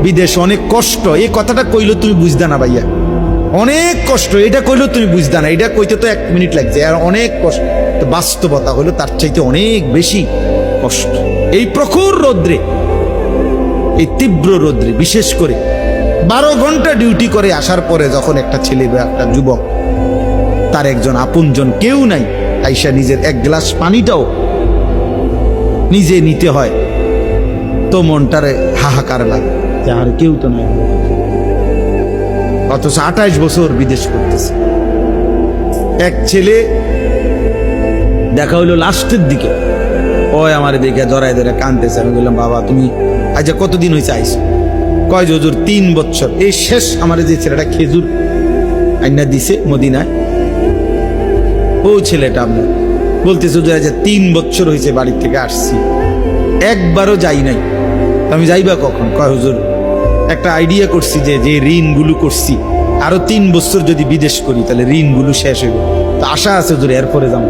বিদেশ অনেক কষ্ট, এই কথাটা কইলো তুমি বুঝদা না ভাইয়া, অনেক কষ্ট, এটা কইলো তুমি বুঝদা না, এটা কইতে তো 1 মিনিট লাগছে, আর অনেক কষ্ট। তো বাস্তবতা হলো তার চাইতে অনেক বেশি কষ্ট। এই প্রখর রৌদ্রে, এই তীব্র রৌদ্রে, বিশেষ করে 12 ঘন্টা ডিউটি করে আসার পরে যখন একটা ছেলে বা একটা যুবক, তার একজন আপনজন কেউ নাই, আইসা নিজের 1 গ্লাস পানিটাও নিজে নিতে হয়, তো মনটারে হাহাকার লাগে যে আর কেউ তো নাই। অথচ 28 বছর বিদেশ করতেছে। এক ছেলে দেখা হইলো লাস্টের দিকে, ওই আমার দেখে জড়াই ধরে কাঁদতেছে। আমি বললাম, বাবা তুমি আজ কতদিন হয়েছে আইসো? কয় যে হুজুর 3 বছর। এই শেষ আমার যে ছেলেটা খেজুর আইনা দিছে মদিনায়, ও ছেলেটা আমি বলতেছে হুজুর আজ 3 বছর হয়েছে বাড়ির থেকে আসছি, একবারও যাই নাই। আমি যাইবা কখন? কয় হুজুর একটা আইডিয়া করছি যে যে ঋণগুলো করছি, আরো 3 বছর যদি বিদেশ করি তাহলে ঋণগুলো শেষ হইব, তো আশা আছে হুজুর এরপরে যাবো।